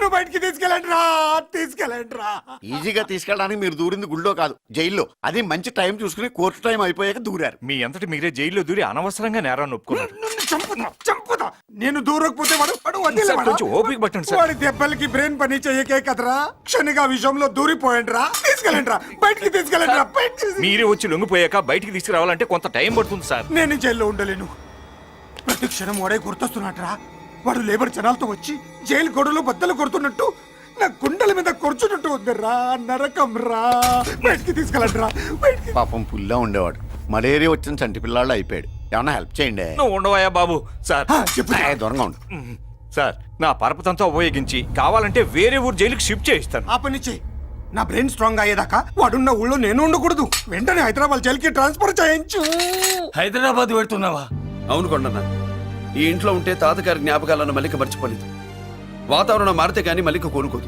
నన్ను బయటికి తీసుకెళ్ళండి రా. ఈజీగా తీసుకెళ్ళడానికి మీరు దూరింది గుళ్ళో కాదు, జైల్లో. అది మంచి టైం చూసుకుని కోర్టు టైం అయిపోయాక దూరారు. మీ అంతటి మీరే జైల్లో దూరి అనవసరంగా నేరాన్ని ఒప్పుకున్నారు. చంపుతా. నేను దూరకపోతే వాడు వదిలేవాడా? కొంచెం ఓపిక పట్టండి సార్. వాడి దెబ్బలకి బ్రెయిన్ పని చెయ్యకే కదరా, క్షణిగా విషయంలో దూరిపోయండి రా. తీసుకెళ్ళండి రా, బయటికి తీసుకెళ్ళండి రా. మీరే వచ్చి లొంగిపోయాక బయటికి తీసుకురావాలంటే కొంత టైం పడుతుంది సార్. నేను జైల్లో ఉండలేను. ప్రతి క్షణం వాడే గుర్తొస్తున్నట్రా. వాడు లేబర్ జనాలతో వచ్చి జైలు గొడవలు బద్దలు కొడుతున్నట్టు నా గుండెల మీద కొడుచున్నట్టు ఉందిరా. నరకం రా. బయటికి తీసుకెళ్ళండి రా. పాపం పుల్లా ఉండేవాడు, మలేరియా వచ్చిన చంటి పిల్లాళ్ళు అయిపోయాడు. ఏమన్నా హెల్ప్ చేయండి. నువ్వు ఉండవయ్యా బాబు. సార్ దూరంగా ఉండు సార్, నా పరపతంతో ఉపయోగించి కావాలంటే వేరే ఊరు జైలుకి షిఫ్ట్ చేయిస్తాను. ఆ పని చెయ్యి. నా బ్రెయిన్ స్ట్రాంగ్ అయ్యేదాకా వాడున్న ఊళ్ళో నేను ఉండకూడదు. వెంటనే హైదరాబాద్ జైలుకి ట్రాన్స్ఫర్ చేయించు. హైదరాబాద్ వెళ్తున్నావా? అవును కొండన్న, ఈ ఇంట్లో ఉంటే తాతగారి జ్ఞాపకాలను మల్లిక మర్చిపోలేదు. వాతావరణం మారితే గానీ మల్లిక కోలుకోదు.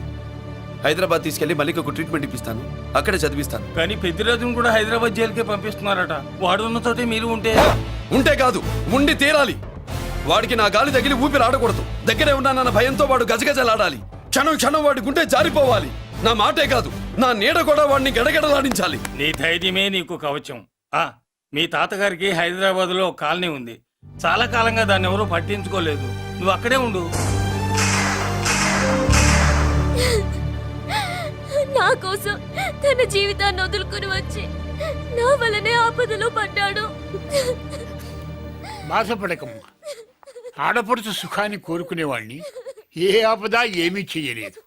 హైదరాబాద్ తీసుకెళ్లి మల్లికకు ట్రీట్మెంట్ ఇప్పిస్తాను, అక్కడే చదివిస్తాను. కానీ పెద్దిరాజును కూడా హైదరాబాద్ జైలుకే పంపిస్తున్నారట. వాడు ఉన్న చోటే మీరు ఉంటే కాదు, ఉండి తీరాలి. వాడికి నా గాలి తగిలి ఊపిరి ఆడకూడదు. దగ్గరే ఉన్నానన్న భయంతో వాడు గజగజలాడాలి. క్షణం క్షణం వాడి గుండె జారిపోవాలి. నా మాటే కాదు, నా నీడ కూడా వాడిని గడగడలాడించాలి. నీ ధైర్యమే నీకు కవచం. మీ తాతగారికి హైదరాబాద్ లో కాలనీ ఉంది. చాలా కాలంగా దాన్ని ఎవరూ పట్టించుకోలేదు. నువ్వు అక్కడే ఉండు. నా కోసం తన జీవితాన్ని వదులుకుని వచ్చి నా వల్లనే ఆపదలో పడ్డాడు. బాధపడకమ్మా. ఆడపడుచు సుఖాన్ని కోరుకునేవాణ్ణి ఏ ఆపద ఏమీ చెయ్యలేదు.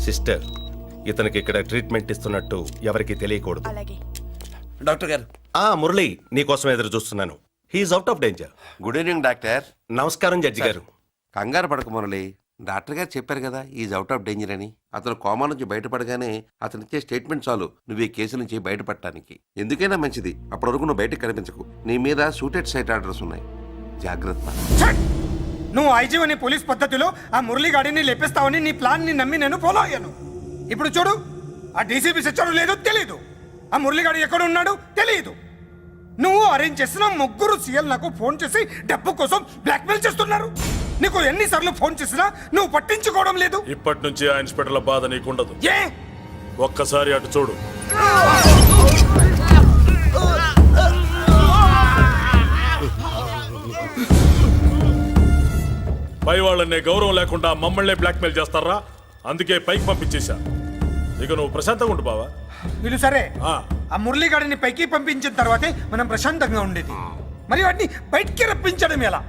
సిస్టర్, ఇతనికి ఇక్కడ ట్రీట్మెంట్ ఇస్తున్నట్టు ఎవరికి తెలియకూడదు. డాక్టర్ గారు. మురళి, నీకోసం ఎదురు చూస్తున్నాను. He is out of danger. Good evening doctor. నమస్కారం జడ్జి గారు. కంగారు పడక మురళి, డాక్టర్ గారు చెప్పారు కదా ఈజ్ అవుట్ ఆఫ్ డేంజర్ అని. అతను కోమా నుంచి బయటపడగానే అతను ఇచ్చే స్టేట్మెంట్ చాలు నువ్వు ఈ కేసు నుంచి బయటపడటానికి. ఎందుకైనా మంచిది, అప్పటి వరకు నువ్వు బయటకు కనిపించకు. నీ మీద సూటెడ్ సైట్ ఆర్డర్స్ ఉన్నాయి, జాగ్రత్త. నువ్వు ఐజీ అనే పోలీస్ పద్ధతిలో ఆ మురళి గాడిని లేపిస్తావని నీ ప్లాన్ ని నమ్మి నేను ఫాలో అయ్యాను. ఇప్పుడు చూడు, ఆ డీసీపీ సచ్చాడు లేదో తెలియదు, ఆ మురళి గాడు ఎక్కడ ఉన్నాడు తెలియదు. నువ్వు అరేంజ్ చేసిన ముగ్గురు సీఎల్ నాకు ఫోన్ చేసి డబ్బు కోసం బ్లాక్మెయిల్ చేస్తున్నారు. నీకు ఎన్నిసార్లు ఫోన్ చేసినా నువ్వు పట్టించుకోవడం లేదు. ఇప్పటి నుంచి ఆ ఇన్స్పెక్టర్ల బాధ నీకుండదు. ఏ ఒక్కసారి అటు చూడు. పై వాళ్ళనే గౌరవం లేకుండా మమ్మల్ని బ్లాక్మెయిల్ చేస్తారా? అందుకే పైకి పంపించేశా. ఇక నువ్వు ప్రశాంతంగా ఉండు బావా. వీళ్ళు సరే, ఆ మురళి గాడిని పైకి పంపించిన తర్వాతే మనం ప్రశాంతంగా ఉండేది. మరి వాటిని బయటికి రప్పించడం ఎలా?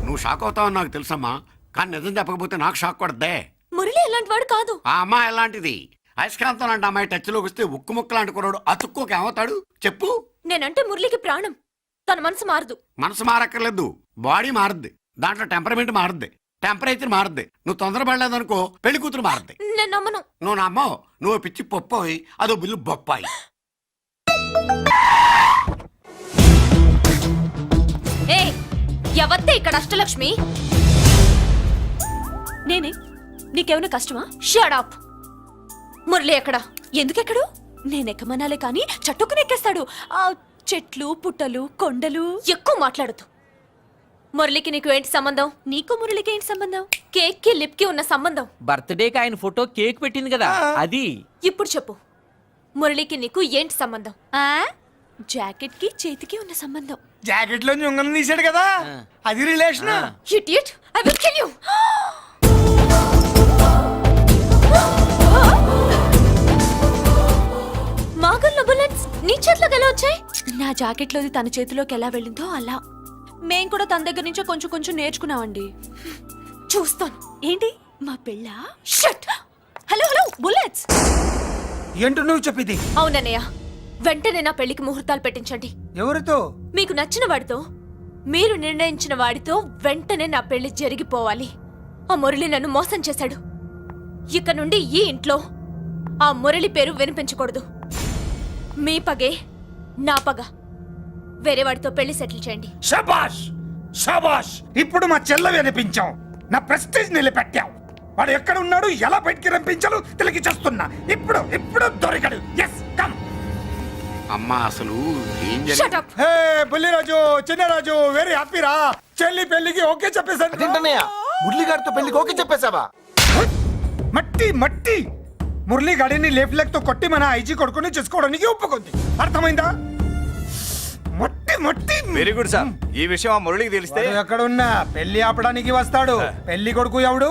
నువ్వు షాక్ అవుతావని నాకు తెలుసమ్మా, కానీ నిజం చెప్పకపోతే నాకు షాక్ కొడద్దే. మురళి ఎలాంటి వాడు కాదు. ఆ అమ్మాయి ఎలాంటిది? అయస్కాంతం లాంటి అమ్మాయి టచ్ లోకి వస్తే ఉక్కు ముక్క లాంటి కుర్రాడు అతుక్కోకి ఏమవుతాడు చెప్పు? నేనంటే మురళికి ప్రాణం. తన మనసు మారదు. మనసు మారక్కర్లేదు, బాడీ మారుద్ది. దాంట్లో టెంపరమెంట్ మారుద్ది, టెంపరేచర్ మారుద్ది. నువ్వు తొందరపడలేదనుకో పెళ్లి కూతురు మారుద్ది. నేను నమ్మను. నువ్వు నమ్మవు. నువ్వు పిచ్చి పొప్పోయి, అదో బిల్లు బొప్పాయి. ఏ ఎవత్తే ఇక్కడ అష్టలక్ష్మి? నేనే. నీకేమైనా కష్టమా? Shut up. మురళి ఎక్కడ? ఎందుకెక్కడు? నేనెక్కమనాలే కానీ చట్టుకుని ఎక్కేస్తాడు. ఆ చెట్లు పుట్టలు కొండలు. ఎక్కువ మాట్లాడదు. మురళికి నీకు ఏంటి సంబంధం? నీకు మురళికి ఏంటి సంబంధం? కేక్ కి లిప్ కి ఉన్న సంబంధం. బర్త్డేకి ఆయన ఫోటో కేక్ పెట్టింది కదా అది. ఇప్పుడు చెప్పు, మురళికి నీకు ఏంటి సంబంధం? జాకెట్ కి చేతికి ఉన్న సంబంధం. జాకెట్ లో ఉంగరం తీసాడు కదా, అది relation. Idiot, I will kill you. మాగల్లో బుల్లెట్స్ నీ చేతిలోకి ఎలా వచ్చాయి? నా జాకెట్ లోది తన చేతిలోకి ఎలా వెళ్ళిందో అలా. మేం కూడా తన దగ్గర నుంచి కొంచెం కొంచెం నేర్చుకున్నామండి. చూస్తాను. ఏంటి మా పెళ్ళ? షట్. Hello hello bullets. ఏంటో నువ్వు చెప్పేది? అవునన్నయ్య, వెంటనే నా పెళ్లికి ముహూర్తాలు పెట్టించండి. ఎవరితో? మీకు నచ్చిన వాడితో, మీరు నిర్ణయించిన వాడితో వెంటనే నా పెళ్లి జరిగిపోవాలి. ఆ మురళి నన్ను మోసం చేశాడు. ఇక నుండి ఈ ఇంట్లో ఆ మురళి పేరు వినిపించకూడదు. మీ పగే నా పగ. వేరే వాడితో పెళ్లి సెటిల్ చేయండి. శబాష్ శబాష్. ఇప్పుడు మా చెల్ల వినిపించావు, నా ప్రెస్టీజ్ నిలబెట్టావు. వాడు ఎక్కడ ఉన్నాడు, ఎలా బయటికి రంపించాలో తెలికి చేస్తున్నా. ఇప్పుడు దొరికాడు. Yes come. అమ్మ అసలు ఏం Shut జరిగింది? up! హే బుల్లిరాజు చిన్నరాజు వెరీ హ్యాపీ రా చెల్లి పెళ్లికి ఓకే చెప్పేశాను మురళిగారితో పెళ్లికి ఓకే చెప్పేశావా? మట్టి మట్టి మురళీ గాడిని లేఫ్ లెగ్ తో కొట్టి మన ఐజీ కొడుకుని చేసుకోవడానికి ఒప్పుకుంది అర్థమైందా మట్టి మట్టి వెరీ గుడ్ సార్ ఈ విషయం ఆ మురళికి తెలిస్తే వాడు ఎక్కడున్నా పెళ్లి ఆపడానికి వస్తాడు పెళ్లి కొడుకు ఎవడు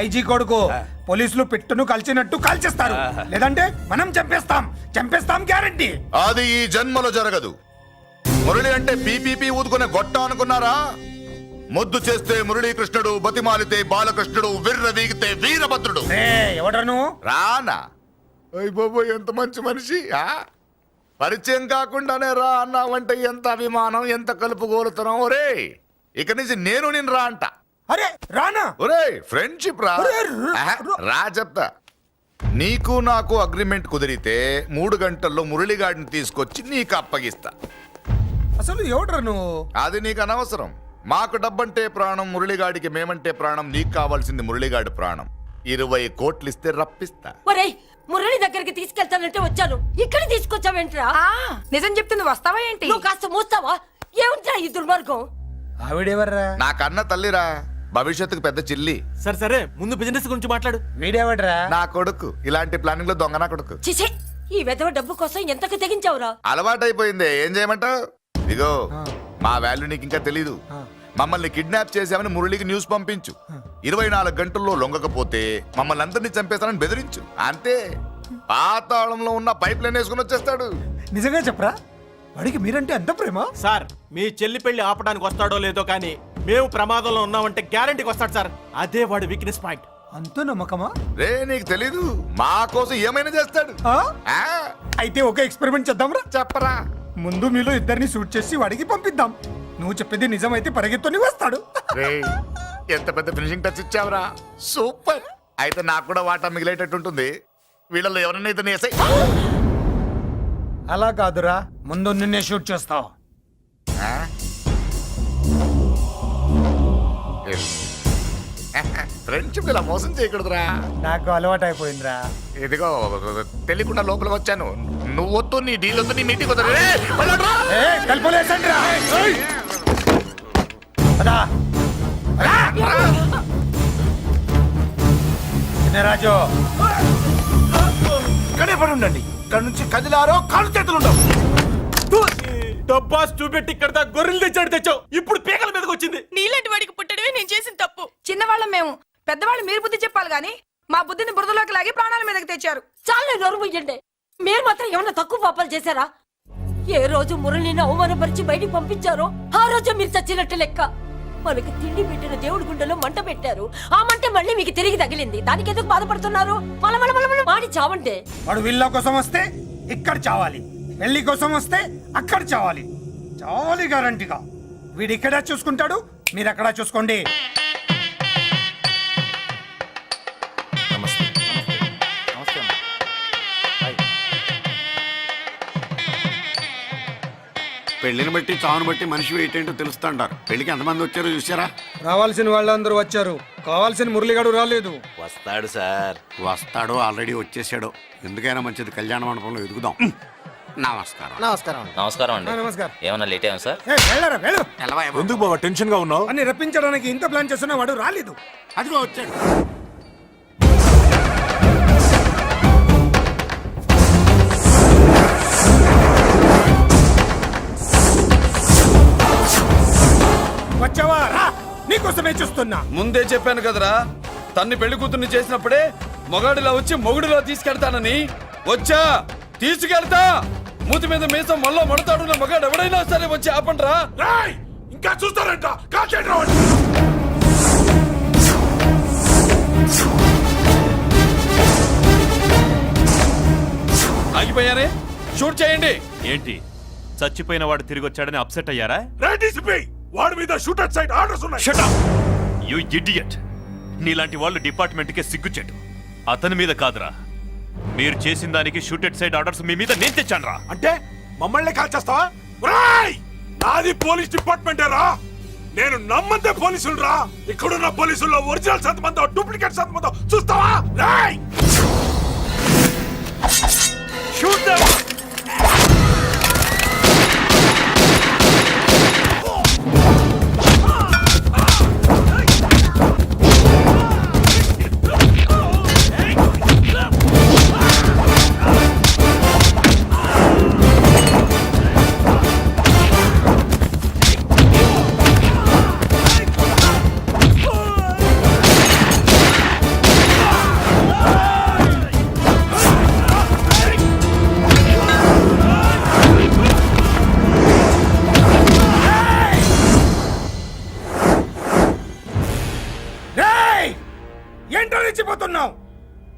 ఐజీ కొడుకు పోలీసులు పిట్టును కలిసినట్టు కాల్చేస్తారు లేదంటే మనం చంపేస్తాం గ్యారంటీ. అది ఈ జన్మలో జరగదు. మురళి అంటే పీపీపీ ఊదుకునే గొట్ట అనుకున్నారా? ముద్దు చేస్తే మురళీకృష్ణుడు, బతిమాలితే బాలకృష్ణుడు, విర్ర వీగితే వీరభద్రుడు. ఎవడను రానా బాబు ఎంత మంచి మనిషి పరిచయం కాకుండానే రా అన్నావంటే ఎంత అభిమానం, ఎంత కలుపుగోలుతున్నాం. ఒరే ఇక నుంచి నేను రా అంట. అరే రానా ఒరే ఫ్రెండ్షిప్ రా. ఒరే, ఆహా, రా చెప్తా. నీకు నాకు అగ్రిమెంట్ కుదిరితే 3 గంటల్లో మురళిగాడిని తీసుకొచ్చి నీకు అప్పగిస్తా. అసలు ఎవడరా నువ్వు? అది నీకు అనవసరం. మాకు డబ్బంటే ప్రాణం, మురళిగాడికి మేమంటే ప్రాణం. నీకు కావాల్సింది మురళిగాడి ప్రాణం. 20 కోట్లు ఇస్తే రప్పిస్తా. ఒరేయ్ మురళి దగ్గరికి తీసుకెళ్తానంటే వచ్చాను ఇక్కడ తీసుకొచ్చావేంట్రా? నిజం చెప్తే నువ్వు వస్తావా ఏంటి? నువ్వు కాస్త మూస్తావా? ఏమిట్రా ఈ దుర్మార్గం? ఆవిడెవర్రా? నా కన్న తల్లిరా, భవిష్యత్తుకు పెద్ద చిల్లి. సరే ముందు బిజినెస్ గురించి మాట్లాడు. వీడెవడ్రా? నా కొడుకు ఇలాంటి ప్లానింగ్ లో దొంగ నా కొడుకు. చిసే ఈ వెధవ డబ్బు కోసం ఎంతకు తెగించావురా? అలవాటైపోయింది, ఏం చేయమంటావు? ఇగో మా వాల్యూ నీకు ఇంకా తెలీదు. మమ్మల్ని కిడ్నాప్ చేశామని మురళికి న్యూస్ పంపించు. 24 గంటల్లో లొంగకపోతే మమ్మల్ని అందరినీ చంపేస్తానని బెదిరించు. అంతే, పాతాళంలో ఉన్న పైప్ లైన్ వేసుకుని వచ్చేస్తాడు. నిజంగా చెప్పరా? వాడికి మీరంటే ఎంత ప్రేమ? సార్ మీ చెల్లి పెళ్లి ఆపడానికి వస్తాడో లేదో కానీ మేము ప్రమాదంలో ఉన్నామంటే గ్యారంటీకి వస్తాడు సార్. అదే వాడి వీక్నెస్ పాయింట్. అంత నమ్మకమా? రే నీకు తెలీదు, మా కోసం ఏమైనా చేస్తాడు. ఆ? ఆ, అయితే ఒక ఎక్స్పెరిమెంట్ చేద్దాంరా. చెప్పరా. ముందు మీలో ఇద్దరిని షూట్ చేసి వాడికి పంపిద్దాం. నువ్వు చెప్పేది నిజమైతే పరిగెత్తుని వస్తాడు. రే ఎంత పెద్ద ఫినిషింగ్ టచ్ ఇచ్చావురా, సూపర్. అయితే నాకు కూడా వాటా మిగిలేటట్టు ఉంటుంది. వీళ్ళలో ఎవరైనా ఇతను వేసాయి. అలా కాదురా, ముందు నిన్నే షూట్ చేస్తావు. ఫ్రెండ్షిప్ ఇలా మోసం చేయకూడదురా. నాకు అలవాటు అయిపోయిందిరా. ఇదిగో తెలియకుండా లోపలికి వచ్చాను. నువ్వు వద్దు, నీ డీల్ వద్దు, నీ మీటింగ్ వద్దు. కల్పలేసండిరా. రాజు ఇక్కడే పడి ఉండండి. ఇక్కడ నుంచి కదిలారో కాళ్ళు చేతులు ఉండవు. డబ్బాస్ చూపెట్టి ఇక్కడ దాకా గొర్రెలు తెచ్చావు. ఇప్పుడు పీకల మీదకి వచ్చింది. నీలాంటి వాడికి పుట్టడమే నేను చేసిన తప్పు. చిన్నవాళ్ళం మేము, పెద్దవాళ్ళు మీరు బుద్ధి చెప్పాలి గాని మా బుద్ధిని బురదలోకి లాగి ప్రాణాల మీదకి తెచ్చారు. చాలా నోరు ముయ్యండి. మీరు మాత్రం ఏమన్నా తక్కువ పాపాలు చేశారా? ఏ రోజు మురళిని అవమానపరిచి బయటికి పంపించారో ఆ రోజు మీరు చచ్చినట్టు లెక్క. మనకి తిండి పెట్టిన దేవుడి గుండెలో మంట పెట్టారు. ఆ మంట మళ్ళీ మీకు తిరిగి తగిలింది. దానికి ఎందుకు బాధపడుతున్నారు? మాడి చావంటే. వాడు విల్లా కోసం వస్తే ఇక్కడ చావాలి, పెళ్లి కోసం వస్తే అక్కడ చావాలి. చావాలి గ్యారంటీగా. వీడు ఇక్కడ చూసుకుంటాడు, మీరు అక్కడ చూసుకోండి. పెళ్లిని బట్టి చావును బట్టి మనిషి ఏంటంటో తెలుస్తుంటారు. పెళ్లికి ఎంతమంది వచ్చారో చూసారా? రావాల్సిన వాళ్ళందరూ వచ్చారు, కావాల్సిన మురళిగాడు రాలేదు. వస్తాడు సార్. వస్తాడో ఆల్రెడీ వచ్చేసాడో. ఎందుకైనా మంచిది కళ్యాణ మండపంలో ఎదుగుదాం. నమస్కారం. నమస్కారం అండి. నమస్కారం. ఏమన్నా లేట్ అయ్యాం సార్? వెళ్ళరా వెళ్ళు. ఎందుకు బాబా టెన్షన్ గా ఉన్నావు? అని రప్పించడానికి ఇంత ప్లాన్ చేస్తున్న వాడు రాలేదు. అదిగో వచ్చాడు. వచ్చావా? రా, నీకోసమే చూస్తున్నా. ముందే చెప్పాను కదరా, తన్ని పెళ్లి కూతుర్ని చేసినప్పుడే మొగాడిలా వచ్చి మొగుడిలా తీసుకెళ్తానని. వచ్చా, తీసుకెళ్తా. మూతి మీద మీసం మళ్ళా మడతాడున్న మగాడు ఎవడైనా సరే వచ్చి ఆపండ్రా. ఇంకా చూస్తారంట. ఆగిపోయానే, షూట్ చేయండి. ఏంటి చచ్చిపోయిన వాడు తిరిగి వచ్చాడని అప్సెట్ అయ్యారా? వాడి మీద షూటర్ సైడ్ ఆర్డర్స్ ఉన్నాయి. Shut up! You idiot! నీలాంటి వాళ్ళు డిపార్ట్మెంట్కే సిగ్గుచెట్టు. అతని మీద కాదురా, మీరు చేసిన దానికి షూటెడ్ సైడ్ ఆర్డర్స్ మీ మీద నేను తెచ్చాను రా. అంటే మమ్మల్ని కాల్ చేస్తావా? నాది పోలీస్ డిపార్ట్మెంటే రా. నేను నమ్మందే పోలీసులు రా. ఇక్కడున్న పోలీసుల్లో ఒరిజినల్ సత్మంతో డూప్లికేట్ సత్మంతో చూస్తావా? Shoot them!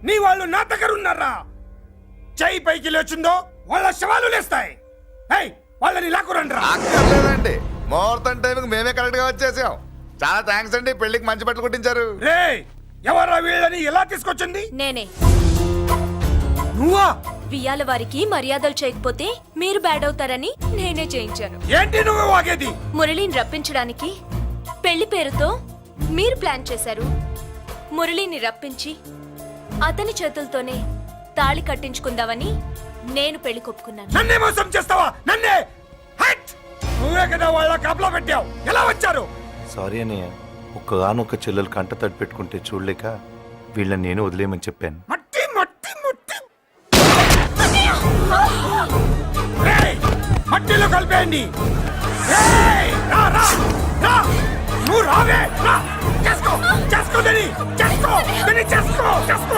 నీ వాళ్ళు నా దగ్గర ఉన్నారా? చెయ్యి పైకి లేచిందో వాళ్ళ శవాలు లేస్తాయి. ఏయ్, వాళ్ళని లాక్కురండ్రా. అక్కర్లేదండి, ముహూర్తం టైంకి మేమే కరెక్ట్ గా వచ్చేసాం. చాలా థ్యాంక్స్ అండి, పెళ్లికి మంచి బట్టలు కుట్టించారు. రేయ్, ఎవరా వీళ్ళని ఎలా తీసుకొచ్చింది? నేనే. నువ్వా? వియ్యాల వారికి మర్యాదలు చేయకపోతే మీరు బ్యాడ్ అవుతారని నేనే చేయించాను. ఏంటి నువ్వు వాగేది? మురళిని రప్పించడానికి పెళ్లి పేరుతో మీరు ప్లాన్ చేశారు. మురళిని రప్పించి అతని చేతులతోనే తాళి కట్టించుకుందామని నేను పెళ్లి కొప్పుకున్నాను. నన్నే మోసం చేస్తావా? నన్నే? హట్! నువ్వే కదా వాళ్ళ కాపలా పెట్టావు. ఎలా వచ్చారు? సారీ అన్నయ్య, ఒక్కగానొక్క చెల్లెలు కంట తడి పెట్టుకుంటే చూడలేక వీళ్ళని నేను వదిలేయమని చెప్పాను. మట్టి మట్టి మట్టి రేయ్, మట్టిలో కలిపేయండి. రేయ్, రా రా రా, నువ్వు రావే, రా. చేసుకో చేసుకో దీన్ని, చేసుకో దీన్ని, చేసుకో చేసుకో.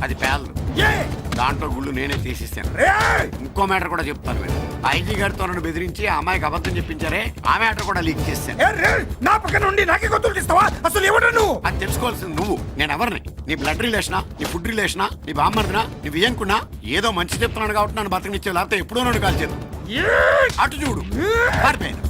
అది పేలదు. ఏ? దాంట్లో గుళ్ళు నేనే తీసిస్తాను. రేయ్! ఇంకో మ్యాటర్ కూడా చెప్తాను మీరు. ఐజీ గారితో నన్ను బెదిరించి ఆ అమ్మాయికి అబద్ధం చెప్పించారే, ఆ మ్యాటర్ కూడా లీక్ చేశాను. ఏ రేయ్, నా పక్కన ఉండి నాకే గొంతులు తీస్తావా? అసలు ఎవడు నువ్వు? అది తెలుసుకోవాల్సింది నువ్వు. నేను ఎవరిని? నీ బ్లడ్ రిలేషనా, నీ ఫుడ్ రిలేషనా, నీ బామ్మర్దినా, నీ వియంకున్నా? ఏదో మంచి చెప్తున్నాను కాబట్టి నన్ను బతకనిచ్చావు, లేకపోతే ఎప్పుడో నన్ను కాల్చేది. అటు చూడు, పారిపోయాను.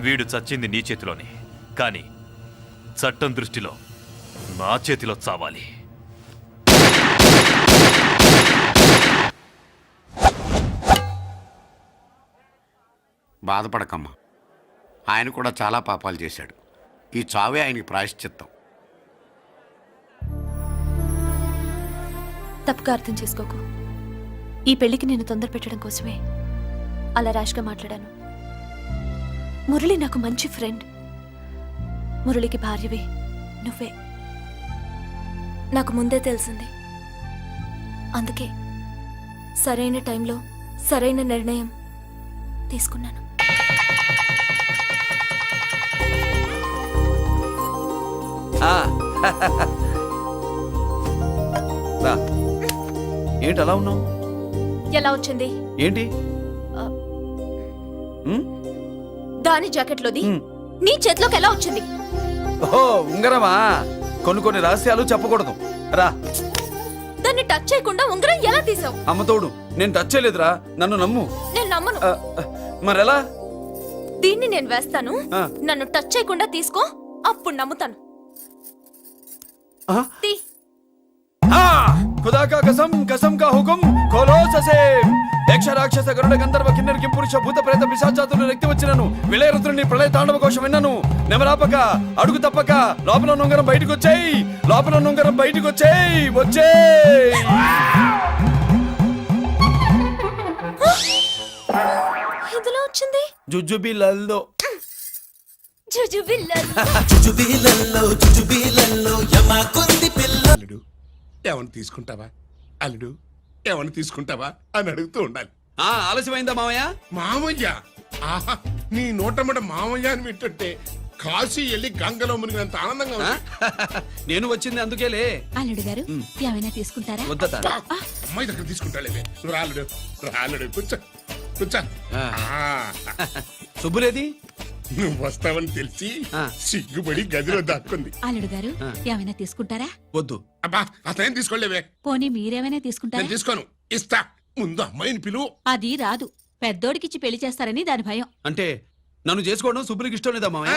వీడు చచ్చింది నీ చేతిలోనే, కానీ చట్టం దృష్టిలో నా చేతిలో చావాలి. బాధపడకమ్మా, ఆయన కూడా చాలా పాపాలు చేశాడు. ఈ చావే ఆయనకి ప్రాయశ్చిత్తం. తప్పుగా అర్థం చేసుకోకు. ఈ పెళ్లికి నేను తొందర పెట్టడం కోసమే అలా ర్యాష్గా మాట్లాడాను. మురళి నాకు మంచి ఫ్రెండ్. మురళికి భార్యవే నువ్వే. నాకు ముందే తెలిసింది. అందుకే సరైన టైంలో సరైన నిర్ణయం తీసుకున్నాను. రా. ఏంటి అలా ఉన్నావు? ఎలా వచ్చింది? ఏంటి? దాని జాకెట్లోది నీ చేతిలోకి ఎలా వచ్చింది? ఓహో, ఉంగరమా? కొన్ని రహస్యాలు చెప్పకూడదు. రా. దాన్ని టచ్ చేయకుండా ఉంగరం ఎలా తీసావు? అమ్మతోడు, నేను టచ్ చేయలేదురా, నన్ను నమ్ము. నేను నమ్మను. మరెలా? దీన్ని నేను వేస్తాను, ఆ. నన్ను టచ్ చేయకుండా తీసుకో, అప్పుడు నమ్ముతాను. తీ. खुदा का कसम कसम का हुकुम खोलो ससे యక్ష రాక్షస గరుడ గంధర్వ కిన్నెర కింపురుష భూత ప్రేత పిశాచాతులు రక్తి వచ్చినను విలయరుద్రుని ప్రళయ తాండవ కోశం విన్నను నెమరాపక అడుగు తప్పక లోపల నుంగరం బయటకు వచ్చేయి, లోపల నుంగరం బయటకు వచ్చేయి, వచ్చేయి. ఇందులో వచ్చింది జుజుబిలల్లో అల్లుడు ఏమన్నా తీసుకుంటావా, అల్లుడు ఏమన్నా తీసుకుంటావా అని అడుగుతూ ఉండాలి. ఆలస్యమైందా మామయ్య? మామయ్య, ఆహా, నీ నోటమ్మట మామయ్య అని వింటుంటే కాశీ వెళ్ళి గంగలో మునిగినంత ఆనందంగా ఉంది. నేను వచ్చింది అందుకేలే. అల్లుడు గారు ఏమైనా తీసుకుంటారా? వద్దట. అమ్మాయి దగ్గర తీసుకుంటాలేవే. నువ్వు రాలుడు రాలుడు, కూర్చో కూర్చో. శుభ్రేది? నువ్వు వస్తావని తెలిసి సిగ్గుపడి గదిలో దాక్కుంది. అల్లుడు గారు ఏమైనా తీసుకుంటారా? వద్దు. అబ్బా, అతనేం తీసుకోలేవే. పోనీ మీరేమైనా తీసుకుంటారా? నేను తీసుకోను, ఇస్తా. ముందు అమ్మాయిని పిలువు. అది రాదు, పెద్దోడికిచ్చి పెళ్లి చేస్తారని దాని భయం. అంటే నన్ను చేసుకోవడం శుభ్రికి ఇష్టం లేదా మామయ్య?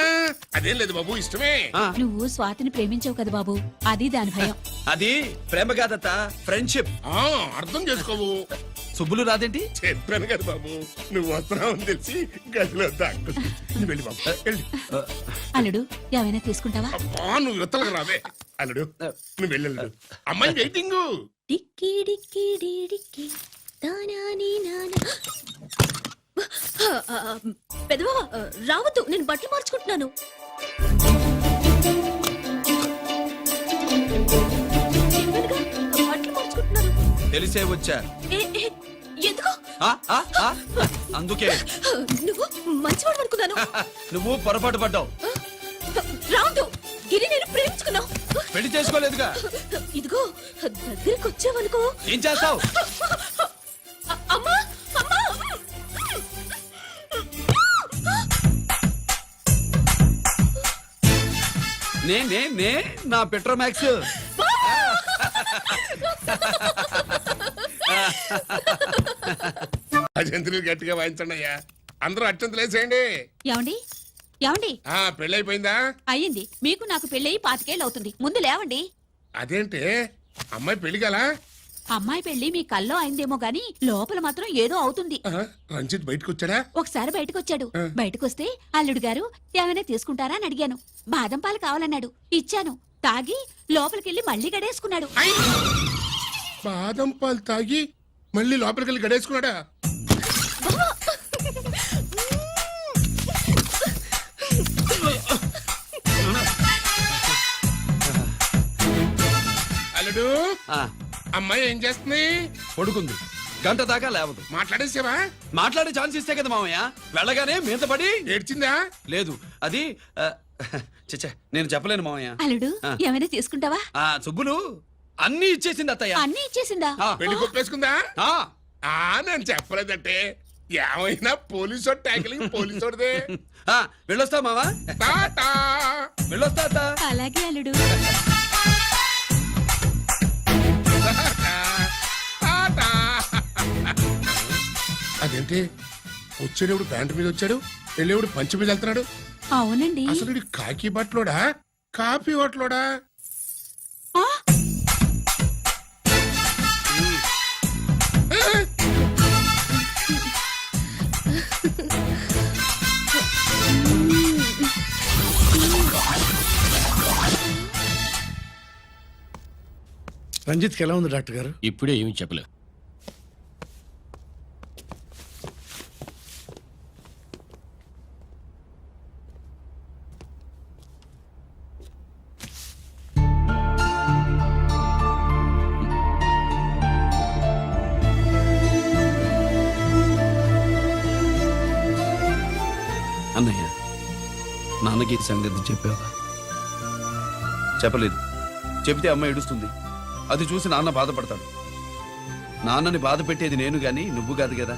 అదేం లేదు బాబు, ఇష్టమే. నువ్వు స్వాతిని ప్రేమించావు కదా బాబు, అది దాని భయం. అది ప్రేమ కాదత్త, ఫ్రెండ్షిప్. అర్థం చేసుకోవు. సుబ్బులు రాదేంటి? చెప్పాను కదా బాబు, నువ్వు వస్తున్నావని తెలిసి గదిలో దాక్కుంది. నువ్వు వెళ్ళి బాబు, వెళ్ళి. అల్లుడు ఏమైనా తీసుకుంటావా? అబ్బా, నువ్వు ఇవతలకు రావే. అల్లుడు నువ్వు వెళ్ళడు, అమ్మాయి వెయిటింగ్. డిక్కి డిక్కి డిక్కి తానాని నానా. పెదవా రావద్దు, నేను బట్టలు మార్చుకుంటున్నాను. బట్టలు మార్చుకుంటున్నాను. తెలిసే వచ్చా. ఎందుకు? అందుకే. నువ్వు మంచివాడు అనుకున్నాను. నువ్వు పొరపాటు పడ్డావు. రావద్దు, గిరి నేను ప్రేమించుకున్నావు. పెళ్లి చేసుకోలేదుగా. ఇదిగో దగ్గరికి వచ్చావనుకో. ఏం చేస్తావు? అమ్మా అమ్మా. నే నా పెట్రోమాక్స్. అజంతులు గట్టిగా వాయించండి అయ్యా. అందరూ అత్యంతలు వేసేయండి. ఏమండి ఏమండి? పెళ్ళైపోయిందా? అయ్యింది. మీకు నాకు పెళ్ళయి 25 ఏళ్ళు అవుతుంది. ముందు లేవండి. అదేంటే అమ్మాయి పెళ్లి గల? అమ్మాయి పెళ్లి మీ కల్లో అయిందేమో గాని లోపల మాత్రం ఏదో అవుతుంది. రంజిత్ బయటకు వచ్చాడా? ఒకసారి బయటకొచ్చాడు. బయటకొస్తే అల్లుడు గారు ఏమైనా తీసుకుంటారా అని అడిగాను. బాదం పాలు కావాలన్నాడు, ఇచ్చాను. తాగి లోపలికెళ్ళి మళ్ళీ గడేసుకున్నాడు. బాదం పాలు తాగి మళ్ళీ లోపలికి వెళ్ళి గడేసుకున్నాడా? అల్లుడు, అమ్మాయి ఏం చేస్తుంది? పడుకుంది. గంట దాకా లేవదు. మాట్లాడేసావా? మాట్లాడే ఛాన్స్ ఇస్తే కదా మామయ్య. వెళ్ళగానే మీద పడి ఏడ్చిందా? లేదు, అది చచ్చా, నేను చెప్పలేను మామయ్య. అల్లుడు ఏమైనా తీసుకుంటావా? సుబ్బులు అన్ని ఇచ్చేసింది అత్తయ్య. అన్ని ఇచ్చేసిందా? పెళ్లి కొప్పేసుకుందా? నేను చెప్పలేదంటే ఏమైనా పోలీసు ట్యాకిలింగ్ పోలీసోడిదే. వెళ్ళొస్తా మావా. వెళ్ళొస్తా అత్త. అలాగే అల్లుడు. అదేంటి వచ్చేటప్పుడు ప్యాంటు మీద వచ్చాడు, వెళ్ళేప్పుడు పంచి మీద వెళ్తున్నాడు? అవునండి. అసలు కాకి బట్టలోడా కాఫీ హోటలోడా? రంజిత్కి ఎలా ఉంది డాక్టర్ గారు? ఇప్పుడే ఏమి చెప్పలేదు. అన్నయ్య నాన్నకి ఈ సంగతి చెప్పావా? చెప్పలేదు. చెబితే అమ్మ ఏడుస్తుంది. అది చూసి నాన్న బాధపడతాడు. నాన్నని బాధ పెట్టేది నేను గాని నువ్వు కాదు కదా.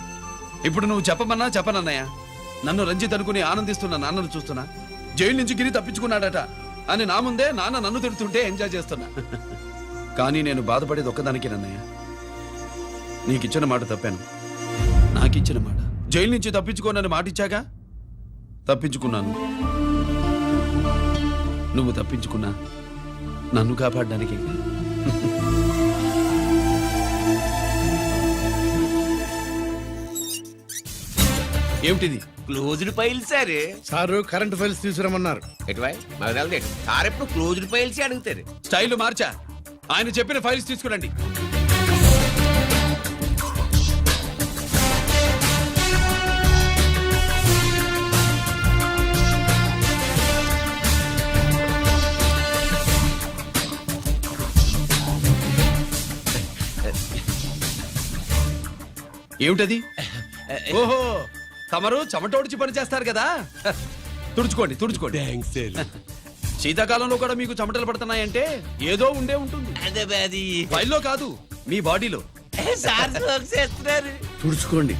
ఇప్పుడు నువ్వు చెప్పమన్నా చెప్పనన్నయ్య. నన్ను రంజిత్ అనుకుని ఆనందిస్తున్న నాన్నను చూస్తున్నా. జైలు నుంచి గిరి తప్పించుకున్నాడట అని నా ముందే నాన్న నన్ను తిడుతుంటే ఎంజాయ్ చేస్తున్నా. కానీ నేను బాధపడేది ఒక్కదానికి నన్నయ్య. నీకిచ్చిన మాట తప్పాను. నాకిచ్చిన మాట. జైలు నుంచి తప్పించుకోనని మాట ఇచ్చాగా తప్పించుకున్నాను. నువ్వు తప్పించుకున్నా నన్ను కాపాడడానికి. ఏమిటిది? Closed file sir. Sir current files తీసుకురమ్మన్నారు. ఎటువై మాకు తెలదు. సార్ ఎప్పుడు క్లోజ్డ్ ఫైల్స్ అడుగుతారు. స్టైల్ మార్చా. ఆయన చెప్పిన ఫైల్స్ తీసుకురండి. ఏమిటది? ఓహో, తమరు చెమటోడిచి పని చేస్తారు కదా. తుడుచుకోండి తుడుచుకోండి. శీతాకాలంలో కూడా మీకు చెమటలు పడుతున్నాయంటే ఏదో ఉండే ఉంటుంది. ఫైల్లో కాదు, మీ బాడీలో. తుడుచుకోండి.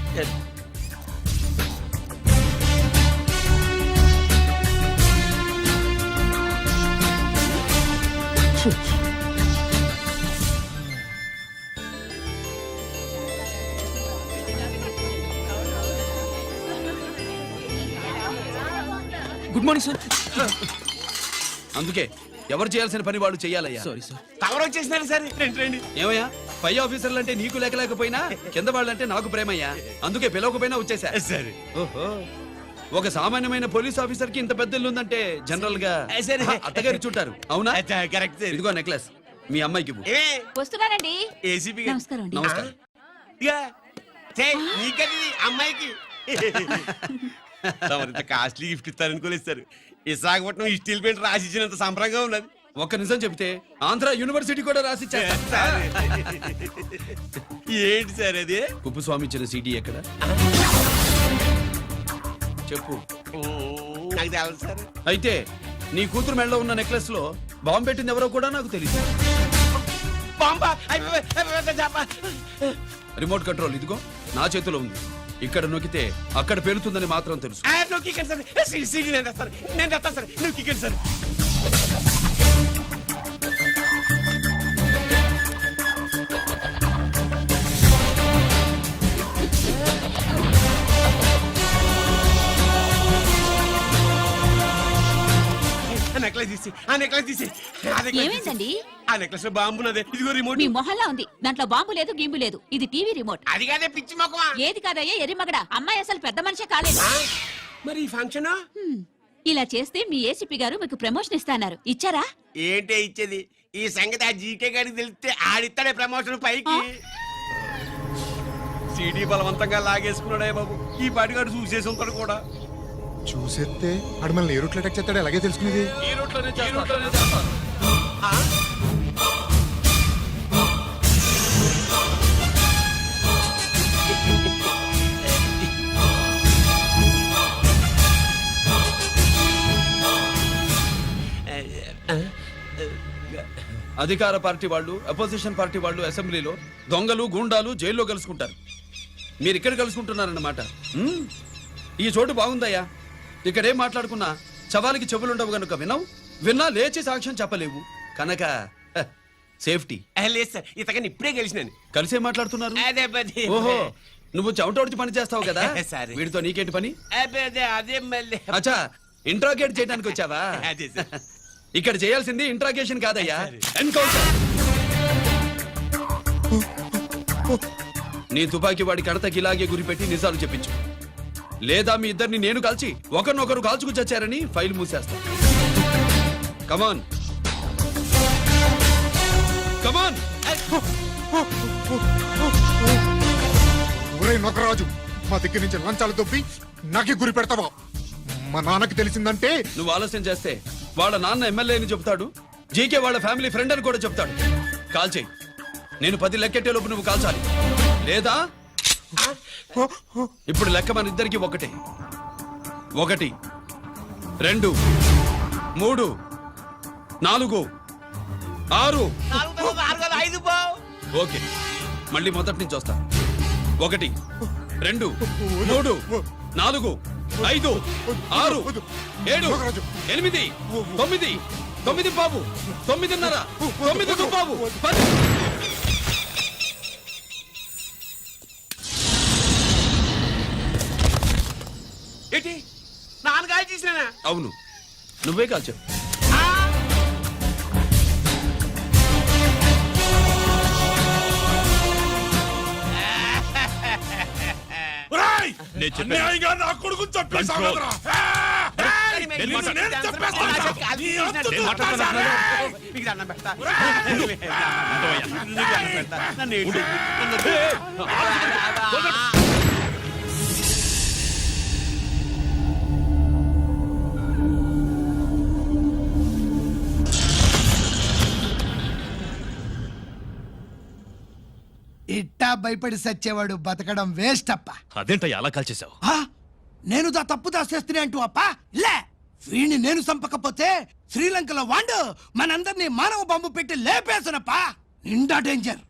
Good morning sir. అందుకే ఎవరు చేయాల్సిన పని వాళ్ళు చెయ్యాలయ్యా. Sorry sir. కవర్ వచ్చేసినారు సార్. రండి. ఏమయ్యా, పై ఆఫీసర్లు అంటే నీకు లేకపోయినా కింద వాళ్ళంటే నాకు ప్రేమయ్యా. అందుకే పిలవకపోయినా వచ్చేసా. సరే. ఓహో, ఒక సామాన్యమైన పోలీస్ ఆఫీసర్ కి ఇంత పెద్ద ఇల్లు ఉందంటే జనరల్ గా అత్తగారు చుట్టారు. అవునా? కరెక్ట్. ఇదిగో నెక్లెస్ మీ అమ్మాయికి ఇవ్వు. వస్తున్నానండి. ఏసీపీ నమస్కారం అండి. నమస్కారం. నీకది అమ్మాయికి కాస్ట్లీ గిఫ్ట్ ఇస్తారనుకోలేదు సార్. విశాఖపట్నం ఈ స్టీల్ పెయింట్ రాసి ఇచ్చినంత సంబరంగా ఉన్నది. ఒక్క నిజం చెప్తే ఆంధ్ర యూనివర్సిటీ కూడా రాసిచ్చా. ఏంటి సార్ అది? కుప్పస్వామి ఇచ్చిన సీడీ ఎక్కడ చెప్పు. నాకు తెలుసు సార్. అయితే నీ కూతురు మెడలో ఉన్న నెక్లెస్ లో బాంబు పెట్టింది ఎవరో కూడా నాకు తెలియదు. రిమోట్ కంట్రోల్ ఇదిగో నా చేతిలో ఉంది. ఇక్కడ నొక్కితే అక్కడ పేలుతుందని మాత్రం తెలుసు. ఏమైందండి? ఆ నెక్లెస్ లో బాంబు ఉన్నది. ఇదిగో రిమోట్. మీ మొహల్లా ఉంది. దాంట్లో బాంబు లేదు, గింబు లేదు. ఇది టీవీ రిమోట్. అది కాదే పిచ్చి మొక్కమా. ఏది కాదయ్యా ఎర్రి మగడా. అమ్మాయి అసలు పెద్ద మనిషే కాలేదు. మరి ఈ ఫంక్షన్ ఇలా చేస్తే మీ ఏసీపీ గారు మీకు ప్రమోషన్ ఇస్తాన్నారు. ఇచ్చారా? ఏంటే ఇచ్చేది? ఈ సంగతి ఆ జీకే గారికి తెలిస్తే ఆడిస్తాడే ప్రమోషన్ పైకి. సీడీ బలవంతంగా లాగేసుకున్నాడే బాబు. ఈ పాటిగాడు చూసేసి ఉంటాడు కూడా. చూసేస్తే అడు మనల్ని ఏ రూట్లో అటాక్ చేస్తాడో ఎలాగే తెలుసుకునేది. ఈ రూట్లోనే చేస్తాను. అధికార పార్టీ వాళ్ళు, అపోజిషన్ పార్టీ వాళ్ళు అసెంబ్లీలో, దొంగలు గూండాలు జైల్లో కలుసుకుంటారు. మీరు ఇక్కడ కలుసుకుంటున్నారన్నమాట. ఈ చోటు బాగుందయ్యా. ఇక్కడేం మాట్లాడుకున్నా శవాలకి చెవులుండవు గనుక విన్నా లేచి సాక్ష్యం చెప్పలేవు కనుక సేఫ్టీ. లేదు సార్, ఇతగాని ఇప్పుడే కలిసినాను. కలిసే మాట్లాడుతున్నారు. అదే ఓహో, నువ్వు చెమటోడిచి పని చేస్తావు కదా. సరే. వీడితో నీకేంటి పని? అదే మళ్ళీ. అచ్చా, ఇంట్రాగేట్ చేయడానికి వచ్చావా? అదే సార్. ఇక్కడ చేయాల్సింది ఇంట్రాగేషన్ కాదయ్యా, ఎన్కౌంటర్. నీ తుపాకీ వాడి కడతకి ఇలాగే గురిపెట్టి నిజాలు చెప్పించు. లేదా మీ ఇద్దరిని నేను కాల్చి ఒకరినొకరు కాల్చుకు చచ్చారని ఫైల్ మూసేస్తా. కమాన్ కమాన్. ఒరే నొకరాజు, మా దగ్గర నుంచి లంచాలు దొబ్బి నాకే గురి పెడతావా? మా నాన్నకి తెలిసిందంటే నువ్వు ఆలస్యం చేస్తే వాళ్ళ నాన్న ఎమ్మెల్యే అని చెప్తాడు, జీకే వాళ్ళ ఫ్యామిలీ ఫ్రెండ్ అని కూడా చెప్తాడు. కాల్ చేయి. నేను 10 లెక్కెట్టే లోపు నువ్వు కాల్చాలి. లేదా ఇప్పుడు లెక్క మన ఇద్దరికి ఒకటే. 1 2 3 4 6 ఓకే మళ్ళీ మొదటి నుంచి వస్తా 1 2 3 4 5 6 7 8 9 9 బాబు 9:30 9 బాబు 10 ఏంటి నాన్నగారు చేసిన అవును నువ్వే కాల్చావు ఒరేయ్! నేను చెప్పాను. అన్యాయంగా నా కొడుకుని చంపేశావు Control. కదరా? నేను నిన్ను నేను చంపేస్తాను. నీ అంతు నేను చూస్తాను. మీకు దండం పెడతా ఇట్టా భయపడి సచ్చేవాడు బతకడం వేస్ట్ అప్ప అదేంటయ్యా అలా కాల్చేశావు ఆ? నేను దా తప్పు దాచేస్తున్నా అంటూ అప్ప లే వీణ్ణి నేను చంపకపోతే శ్రీలంకలో వాండు మనందరినీ మానవ బాంబు పెట్టి లేపేసనప్ప నిండా డేంజర్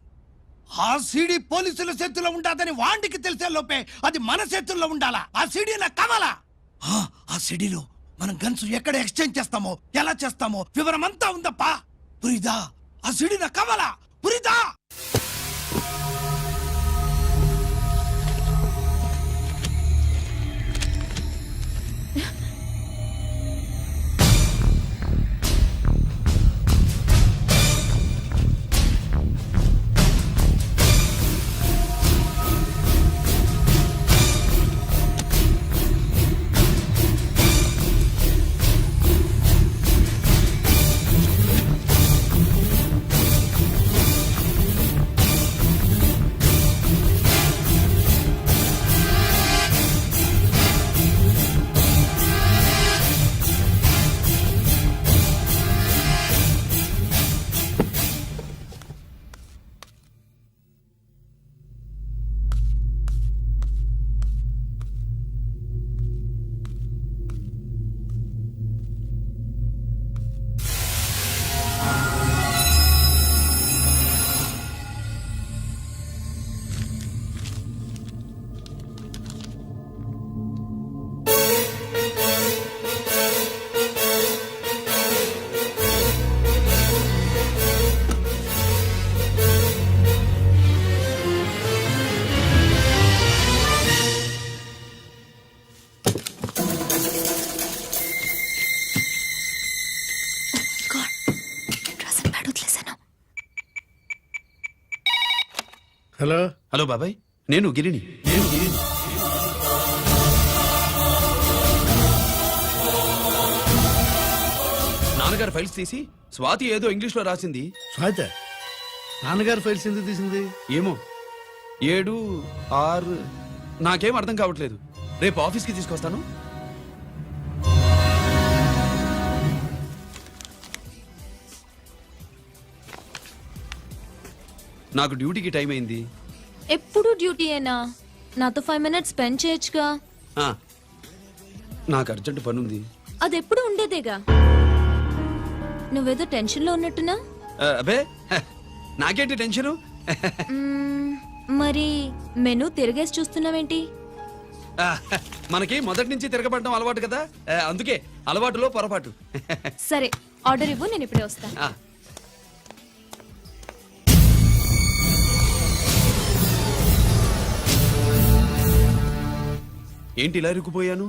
ఆ సీడీ పోలీసుల చేతుల్లో ఉండాదని వాండికి తెలిసే లోపే అది మన చేతుల్లో ఉండాలా ఆ సీడీ నా కావాలా ఆ సీడీలో మనం గన్స్ ఎక్కడ ఎక్స్చేంజ్ చేస్తామో ఎలా చేస్తామో వివరం అంతా ఉందప్పా పురిదా ఆ సీడీ నా కావాలా పురిదా హలో హలో బాబాయ్ నేను గిరిని నాన్నగారు ఫైల్స్ తీసి స్వాతి ఏదో ఇంగ్లీష్ లో రాసింది స్వాతి నాన్నగారు ఫైల్స్ ఎందుకు తీసింది ఏమో 7 6 నాకేం అర్థం కావట్లేదు రేపు ఆఫీస్కి తీసుకొస్తాను నాకు డ్యూటీకి టైం అయింది ఎప్పుడు డ్యూటీయేనా నాతో 5 minutes స్పెండ్ చేయొచ్చుగా ఆ, నాకు అర్జెంట్ పని ఉంది అది ఎప్పుడు ఉండేదేగా నువ్వేదో టెన్షన్లో ఉన్నట్టునా అబే హ, నాకేంటి టెన్షను మరి మెనూ తిరిగేసి చూస్తున్నావేంటి ఆ, మనకి మొదటి నుంచి తిరగబడడం అలవాటు కదా అందుకే అలవాటులో పొరపాటు సరే ఆర్డర్ ఇవ్వు నేను ఇప్పుడే వస్తా ఆ, ఏంటి ఇలా ఇరుక్కుపోయాను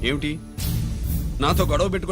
ఏమిటి నాతో గొడవ పెట్టుకో